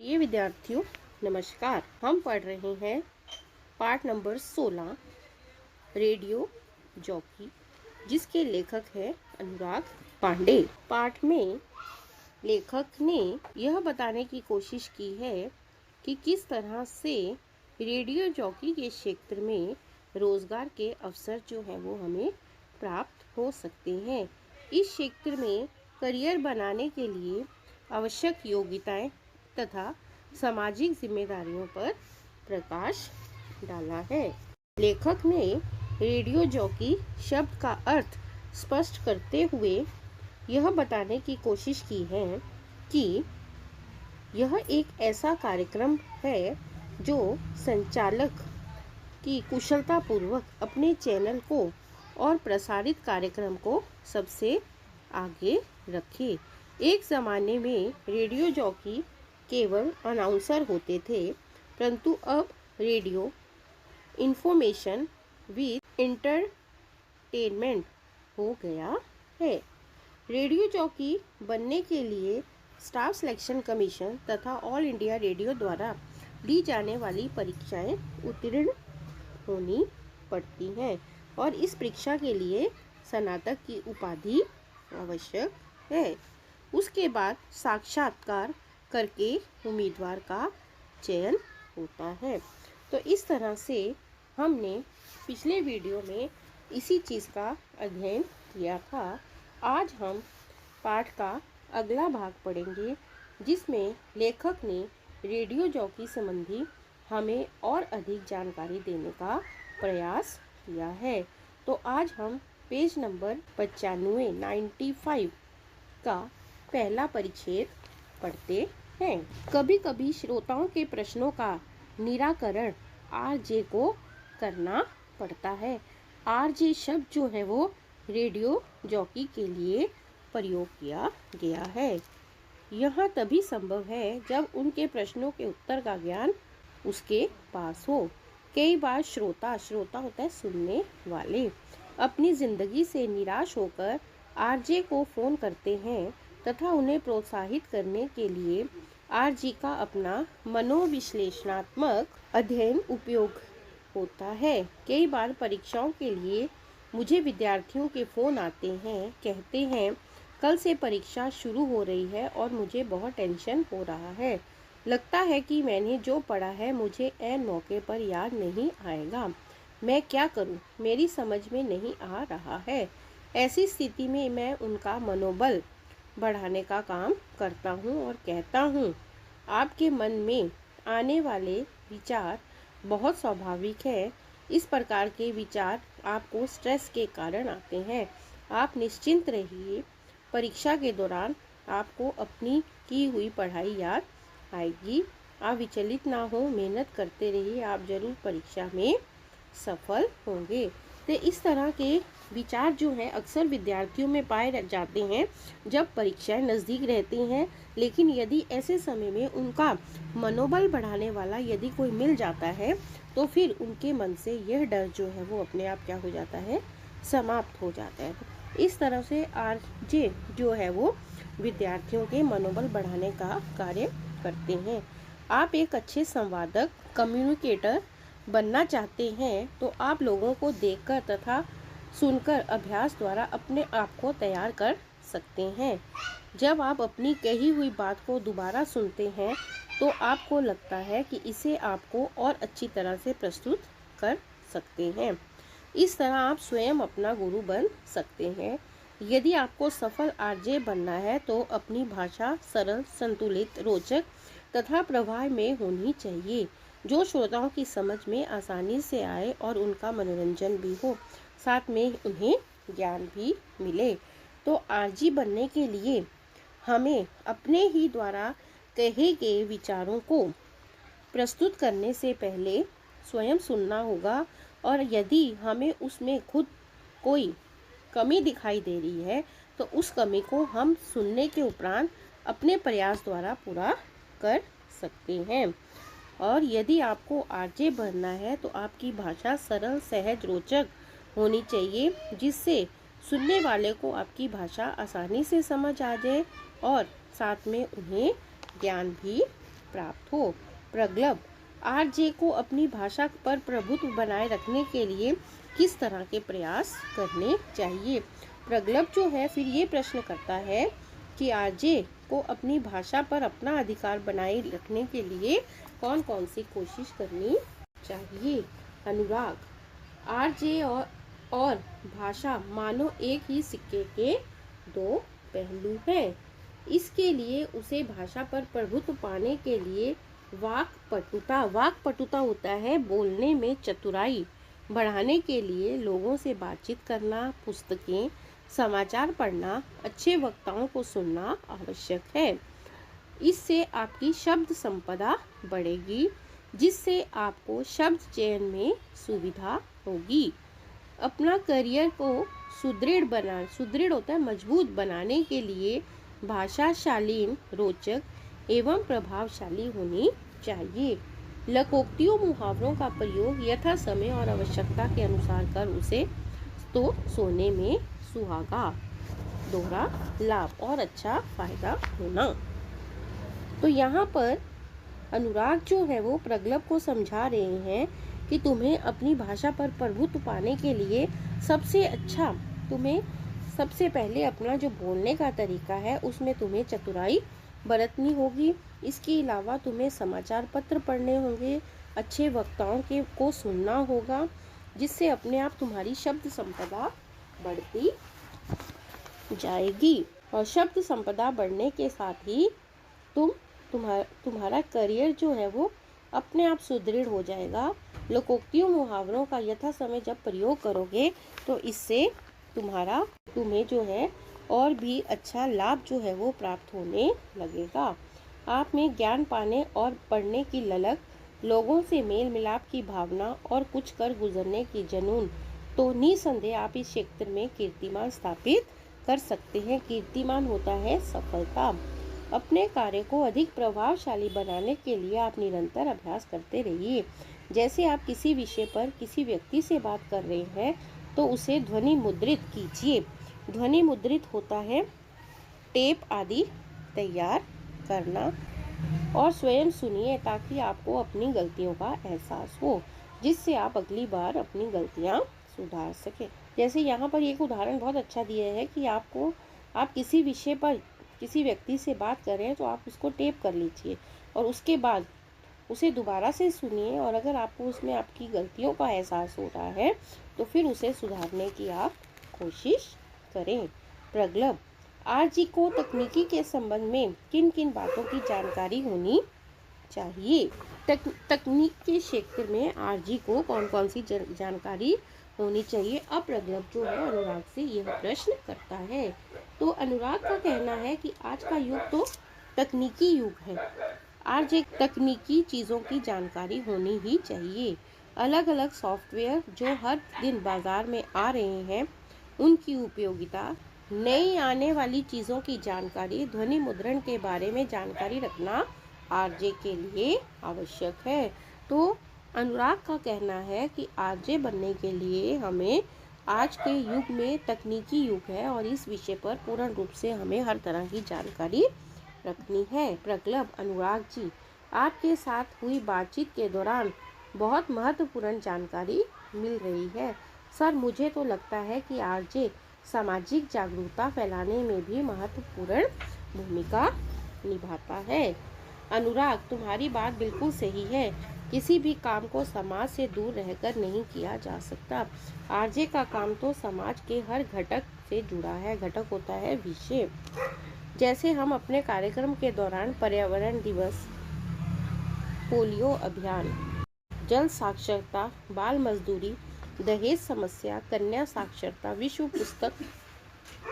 ये विद्यार्थियों नमस्कार। हम पढ़ रहे हैं पाठ नंबर 16 रेडियो जॉकी, जिसके लेखक हैं अनुराग पांडे। पाठ में लेखक ने यह बताने की कोशिश की है कि किस तरह से रेडियो जॉकी के क्षेत्र में रोजगार के अवसर जो है वो हमें प्राप्त हो सकते हैं। इस क्षेत्र में करियर बनाने के लिए आवश्यक योग्यताएं तथा सामाजिक जिम्मेदारियों पर प्रकाश डाला है। लेखक ने रेडियो जॉकी शब्द का अर्थ स्पष्ट करते हुए यह बताने की कोशिश की है कि यह एक ऐसा कार्यक्रम है जो संचालक की कुशलतापूर्वक अपने चैनल को और प्रसारित कार्यक्रम को सबसे आगे रखे। एक ज़माने में रेडियो जॉकी केवल अनाउंसर होते थे, परंतु अब रेडियो इंफॉर्मेशन विद एंटरटेनमेंट हो गया है। रेडियो जॉकी बनने के लिए स्टाफ सिलेक्शन कमीशन तथा ऑल इंडिया रेडियो द्वारा ली जाने वाली परीक्षाएं उत्तीर्ण होनी पड़ती हैं और इस परीक्षा के लिए स्नातक की उपाधि आवश्यक है। उसके बाद साक्षात्कार करके उम्मीदवार का चयन होता है। तो इस तरह से हमने पिछले वीडियो में इसी चीज़ का अध्ययन किया था। आज हम पाठ का अगला भाग पढ़ेंगे, जिसमें लेखक ने रेडियो जॉकी संबंधी हमें और अधिक जानकारी देने का प्रयास किया है। तो आज हम पेज नंबर 95 का पहला परिच्छेद पढ़ते हैं। कभी कभी श्रोताओं के प्रश्नों का निराकरण आरजे को करना पड़ता है। आरजे शब्द जो है वो रेडियो जॉकी के लिए प्रयोग किया गया है। यह तभी संभव है जब उनके प्रश्नों के उत्तर का ज्ञान उसके पास हो। कई बार श्रोता होता है सुनने वाले, अपनी जिंदगी से निराश होकर आरजे को फोन करते हैं तथा उन्हें प्रोत्साहित करने के लिए आरजे का अपना मनोविश्लेषणात्मक अध्ययन उपयोग होता है। कई बार परीक्षाओं के लिए मुझे विद्यार्थियों के फोन आते हैं, कहते हैं कल से परीक्षा शुरू हो रही है और मुझे बहुत टेंशन हो रहा है। लगता है कि मैंने जो पढ़ा है मुझे ऐन मौके पर याद नहीं आएगा। मैं क्या करूं? मेरी समझ में नहीं आ रहा है। ऐसी स्थिति में मैं उनका मनोबल बढ़ाने का काम करता हूं और कहता हूं, आपके मन में आने वाले विचार बहुत स्वाभाविक है। इस प्रकार के विचार आपको स्ट्रेस के कारण आते हैं। आप निश्चिंत रहिए, परीक्षा के दौरान आपको अपनी की हुई पढ़ाई याद आएगी। आप विचलित ना हो, मेहनत करते रहिए, आप जरूर परीक्षा में सफल होंगे। तो इस तरह के विचार जो हैं अक्सर विद्यार्थियों में पाए जाते हैं जब परीक्षाएं नज़दीक रहती हैं। लेकिन यदि ऐसे समय में उनका मनोबल बढ़ाने वाला यदि कोई मिल जाता है तो फिर उनके मन से यह डर जो है वो अपने आप क्या हो जाता है, समाप्त हो जाता है। इस तरह से आरजे जो है वो विद्यार्थियों के मनोबल बढ़ाने का कार्य करते हैं। आप एक अच्छे संवादक कम्युनिकेटर बनना चाहते हैं तो आप लोगों को देखकर तथा सुनकर अभ्यास द्वारा अपने आप को तैयार कर सकते हैं। जब आप अपनी कही हुई बात को दोबारा सुनते हैं तो आपको लगता है कि इसे आपको और अच्छी तरह से प्रस्तुत कर सकते हैं। इस तरह आप स्वयं अपना गुरु बन सकते हैं। यदि आपको सफल आरजे बनना है तो अपनी भाषा सरल, संतुलित, रोचक तथा प्रवाह में होनी चाहिए, जो श्रोताओं की समझ में आसानी से आए और उनका मनोरंजन भी हो, साथ में उन्हें ज्ञान भी मिले। तो आरजे बनने के लिए हमें अपने ही द्वारा कहे गए विचारों को प्रस्तुत करने से पहले स्वयं सुनना होगा और यदि हमें उसमें खुद कोई कमी दिखाई दे रही है तो उस कमी को हम सुनने के उपरांत अपने प्रयास द्वारा पूरा कर सकते हैं। और यदि आपको आरजे बनना है तो आपकी भाषा सरल, सहज, रोचक होनी चाहिए, जिससे सुनने वाले को आपकी भाषा आसानी से समझ आ जाए और साथ में उन्हें ज्ञान भी प्राप्त हो। प्रगल्भ, आरजे को अपनी भाषा पर प्रभुत्व बनाए रखने के लिए किस तरह के प्रयास करने चाहिए। प्रगल्भ जो है फिर ये प्रश्न करता है कि आरजे को अपनी भाषा पर अपना अधिकार बनाए रखने के लिए कौन कौन सी कोशिश करनी चाहिए। अनुराग, आरजे और भाषा मानो एक ही सिक्के के दो पहलू हैं। इसके लिए उसे भाषा पर प्रभुत्व पाने के लिए वाक्पटुता होता है बोलने में चतुराई बढ़ाने के लिए लोगों से बातचीत करना, पुस्तकें, समाचार पढ़ना, अच्छे वक्ताओं को सुनना आवश्यक है। इससे आपकी शब्द संपदा बढ़ेगी, जिससे आपको शब्द चयन में सुविधा होगी। अपना करियर को सुदृढ़ होता है मजबूत बनाने के लिए भाषा शालीन, रोचक एवं प्रभावशाली होनी चाहिए। लोकोक्तियों मुहावरों का प्रयोग यथा समय और आवश्यकता के अनुसार कर उसे तो सोने में सुहागा। दोहरा लाभ और अच्छा फायदा होना। तो यहाँ पर अनुराग जो है वो प्रगल्भ को समझा रहे हैं कि तुम्हें अपनी भाषा पर प्रभुत्व पाने के लिए तुम्हें सबसे पहले अपना जो बोलने का तरीका है उसमें तुम्हें चतुराई बरतनी होगी। इसके अलावा तुम्हें समाचार पत्र पढ़ने होंगे, अच्छे वक्ताओं को सुनना होगा, जिससे अपने आप तुम्हारी शब्द संपदा बढ़ती जाएगी। और शब्द संपदा बढ़ने के साथ ही तुम्हारा करियर जो है वो अपने आप सुदृढ़ हो जाएगा। लोकोक्तियों मुहावरों का यथा समय जब प्रयोग करोगे तो इससे तुम्हें जो है और भी अच्छा लाभ जो है वो प्राप्त होने लगेगा। आप में ज्ञान पाने और पढ़ने की ललक, लोगों से मेल मिलाप की भावना और कुछ कर गुजरने की जुनून, तो निसंदेह आप इस क्षेत्र में कीर्तिमान स्थापित कर सकते हैं। कीर्तिमान होता है सफलता। अपने कार्य को अधिक प्रभावशाली बनाने के लिए आप निरंतर अभ्यास करते रहिए। जैसे आप किसी विषय पर किसी व्यक्ति से बात कर रहे हैं तो उसे ध्वनि मुद्रित कीजिए। ध्वनि मुद्रित होता है टेप आदि तैयार करना और स्वयं सुनिए ताकि आपको अपनी गलतियों का एहसास हो, जिससे आप अगली बार अपनी गलतियां सुधार सकें। जैसे यहाँ पर एक उदाहरण बहुत अच्छा दिया है कि आप किसी विषय पर किसी व्यक्ति से बात कर रहे हैं तो आप उसको टेप कर लीजिए और उसके बाद उसे दोबारा से सुनिए, और अगर आपको उसमें आपकी गलतियों का एहसास हो रहा है तो फिर उसे सुधारने की आप कोशिश करें। प्रगल्भ, आरजी को तकनीकी के संबंध में किन किन बातों की जानकारी होनी चाहिए। तकनीक के क्षेत्र में आरजी को कौन कौन सी जानकारी होनी चाहिए। अब प्रगल्भ जो है अनुराग से यह प्रश्न करता है। तो अनुराग का कहना है कि आज का युग तो तकनीकी युग है। आरजे तकनीकी चीज़ों की जानकारी होनी ही चाहिए। अलग अलग सॉफ्टवेयर जो हर दिन बाजार में आ रहे हैं उनकी उपयोगिता, नई आने वाली चीज़ों की जानकारी, ध्वनि मुद्रण के बारे में जानकारी रखना आरजे के लिए आवश्यक है। तो अनुराग का कहना है कि आरजे बनने के लिए हमें आज के युग में तकनीकी युग है और इस विषय पर पूर्ण रूप से हमें हर तरह की जानकारी रखनी है। प्रगल्भ, अनुराग जी, आपके साथ हुई बातचीत के दौरान बहुत महत्वपूर्ण जानकारी मिल रही है। सर, मुझे तो लगता है कि आरजे सामाजिक जागरूकता फैलाने में भी महत्वपूर्ण भूमिका निभाता है। अनुराग, तुम्हारी बात बिल्कुल सही है। किसी भी काम को समाज से दूर रहकर नहीं किया जा सकता। आरजे का काम तो समाज के हर घटक से जुड़ा है। घटक होता है विषय। जैसे हम अपने कार्यक्रम के दौरान पर्यावरण दिवस, पोलियो अभियान, जल साक्षरता, बाल मजदूरी, दहेज समस्या, कन्या साक्षरता, विश्व पुस्तक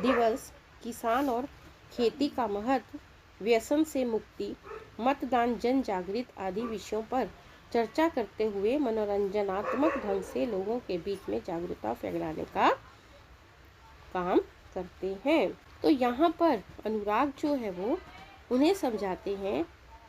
दिवस, किसान और खेती का महत्व, व्यसन से मुक्ति, मतदान, जन जागृति आदि विषयों पर चर्चा करते हुए मनोरंजनात्मक ढंग से लोगों के बीच में जागरूकता फैलाने का काम करते हैं। तो यहाँ पर अनुराग जो है वो उन्हें समझाते हैं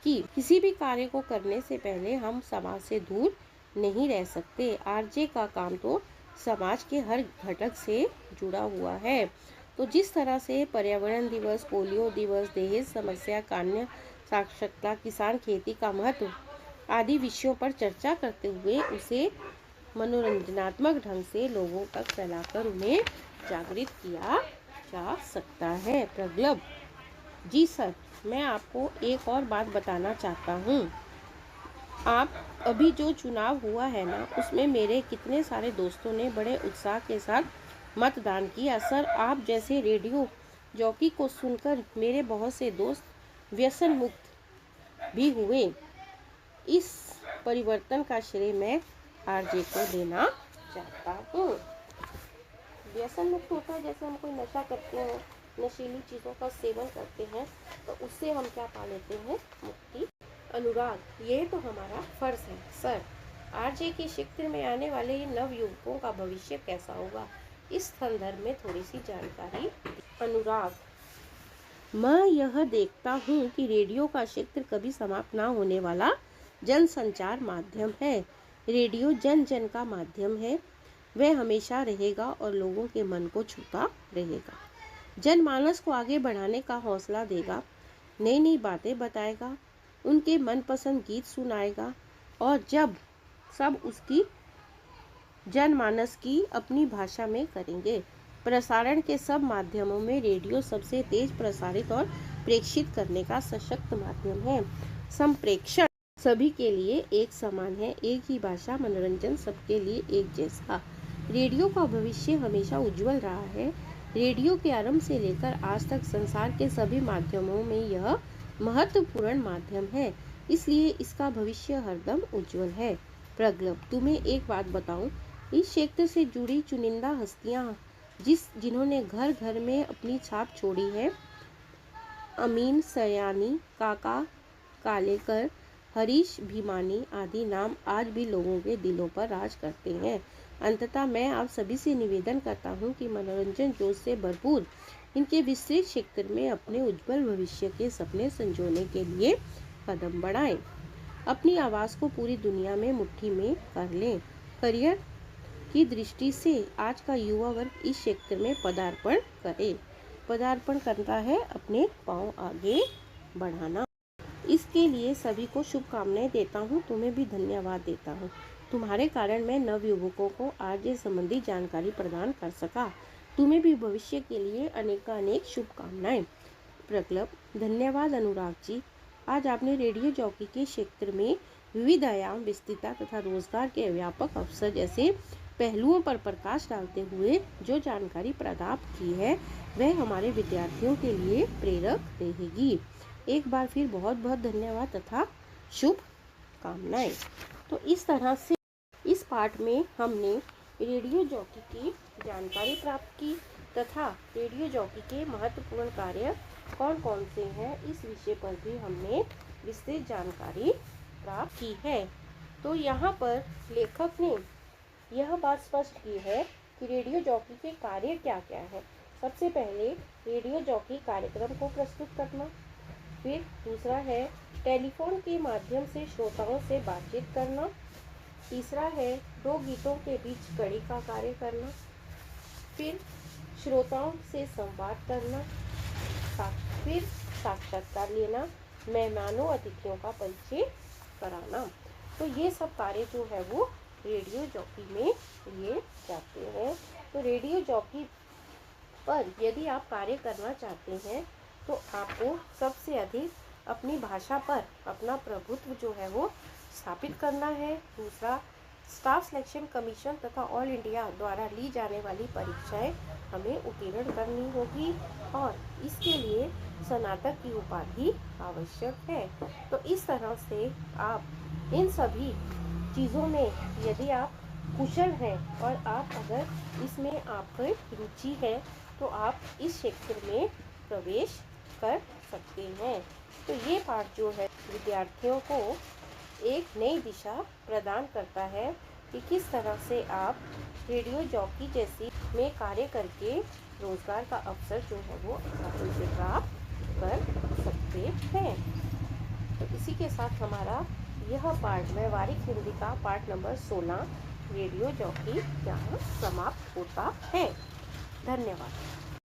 कि किसी भी कार्य को करने से पहले हम समाज से दूर नहीं रह सकते। आरजे का काम तो समाज के हर घटक से जुड़ा हुआ है। तो जिस तरह से पर्यावरण दिवस, पोलियो दिवस, दहेज समस्या, कन्या साक्षरता, किसान, खेती का महत्व आदि विषयों पर चर्चा करते हुए उसे मनोरंजनात्मक ढंग से लोगों तक फैलाकर उन्हें जागृत किया जा सकता है। प्रगल्भ: जी सर, मैं आपको एक और बात बताना चाहता हूँ। आप अभी जो चुनाव हुआ है ना, उसमें मेरे कितने सारे दोस्तों ने बड़े उत्साह के साथ मतदान किया। सर, आप जैसे रेडियो जॉकी को सुनकर मेरे बहुत से दोस्त व्यसन मुक्त भी हुए। इस परिवर्तन का श्रेय मैं आरजे को देना चाहता हूँ। व्यसन मुक्त होता है जैसे हम कोई नशा करते हैं, नशीली चीज़ों का सेवन करते हैं, तो उससे हम क्या पा लेते हैं? मुक्ति। अनुराग: ये तो हमारा फर्ज है सर। आरजे के क्षेत्र में आने वाले नव युवकों का भविष्य कैसा होगा, इस संदर्भ में थोड़ी सी जानकारी। अनुराग: मैं यह देखता हूँ कि रेडियो का क्षेत्र कभी समाप्त ना होने वाला जनसंचार माध्यम है। रेडियो जन जन का माध्यम है, वह हमेशा रहेगा और लोगों के मन को छूता रहेगा। जनमानस को आगे बढ़ाने का हौसला देगा, नई नई बातें बताएगा, उनके मनपसंद गीत सुनाएगा, और जब सब उसकी जनमानस की अपनी भाषा में करेंगे। प्रसारण के सब माध्यमों में रेडियो सबसे तेज प्रसारित और प्रेषित करने का सशक्त माध्यम है। संप्रेषण सभी के लिए एक समान है, एक ही भाषा, मनोरंजन सबके लिए एक जैसा। रेडियो का भविष्य हमेशा उज्जवल रहा है। रेडियो के आरंभ से लेकर आज तक संसार के सभी माध्यमों में यह महत्वपूर्ण माध्यम है, इसलिए इसका भविष्य हरदम उज्जवल है। प्रगल्भ: तुम्हें एक बात बताऊं, इस क्षेत्र से जुड़ी चुनिंदा हस्तियां जिन्होंने घर घर में अपनी छाप छोड़ी है, अमीन सयानी, काका कालेकर, हरीश भीमानी आदि नाम आज भी लोगों के दिलों पर राज करते हैं। अंततः मैं आप सभी से निवेदन करता हूं कि मनोरंजन जोश से भरपूर इनके विस्तृत क्षेत्र में अपने उज्जवल भविष्य के सपने संजोने के लिए कदम बढ़ाएं। अपनी आवाज़ को पूरी दुनिया में मुट्ठी में कर लें। करियर की दृष्टि से आज का युवा वर्ग इस क्षेत्र में पदार्पण करता है, अपने पांव आगे बढ़ाना। इसके लिए सभी को शुभकामनाएं देता हूं। तुम्हें भी धन्यवाद देता हूं। तुम्हारे कारण मैं नवयुवकों को आरजे संबंधी जानकारी प्रदान कर सका। तुम्हें भी भविष्य के लिए अनेकानेक शुभकामनाएं। प्रगल्भ: धन्यवाद अनुराग जी। आज आपने रेडियो जॉकी के क्षेत्र में विविध आयाम, विस्तृतता तथा रोजगार के व्यापक अवसर जैसे पहलुओं पर प्रकाश डालते हुए जो जानकारी प्रदान की है, वह हमारे विद्यार्थियों के लिए प्रेरक रहेगी। एक बार फिर बहुत बहुत धन्यवाद तथा शुभ कामनाएं। तो इस तरह से इस पाठ में हमने रेडियो जॉकी की जानकारी प्राप्त की तथा रेडियो जॉकी के महत्वपूर्ण कार्य कौन कौन से हैं, इस विषय पर भी हमने विस्तृत जानकारी प्राप्त की है। तो यहाँ पर लेखक ने यह बात स्पष्ट की है कि रेडियो जॉकी के कार्य क्या क्या है। सबसे पहले रेडियो जॉकी कार्यक्रम को प्रस्तुत करना, फिर दूसरा है टेलीफोन के माध्यम से श्रोताओं से बातचीत करना, तीसरा है दो गीतों के बीच कड़ी का कार्य करना, फिर श्रोताओं से संवाद करना, फिर साक्षात्कार लेना, मेहमानों अतिथियों का परिचय कराना। तो ये सब कार्य जो है वो रेडियो जॉकी में लिए जाते हैं। तो रेडियो जॉकी पर यदि आप कार्य करना चाहते हैं तो आपको सबसे अधिक अपनी भाषा पर अपना प्रभुत्व जो है वो स्थापित करना है। दूसरा, स्टाफ सिलेक्शन कमीशन तथा ऑल इंडिया द्वारा ली जाने वाली परीक्षाएं हमें उत्तीर्ण करनी होगी और इसके लिए स्नातक की उपाधि आवश्यक है। तो इस तरह से आप इन सभी चीज़ों में यदि आप कुशल हैं और आप अगर इसमें आपकी रुचि है तो आप इस क्षेत्र में प्रवेश कर सकते हैं। तो ये पाठ जो है विद्यार्थियों को एक नई दिशा प्रदान करता है कि किस तरह से आप रेडियो जॉकी जैसी में कार्य करके रोजगार का अवसर जो है वो आसानी से प्राप्त कर सकते हैं। तो इसी के साथ हमारा यह पाठ व्यवहारिक हिंदी का पाठ नंबर 16 रेडियो जॉकी यहाँ समाप्त होता है। धन्यवाद।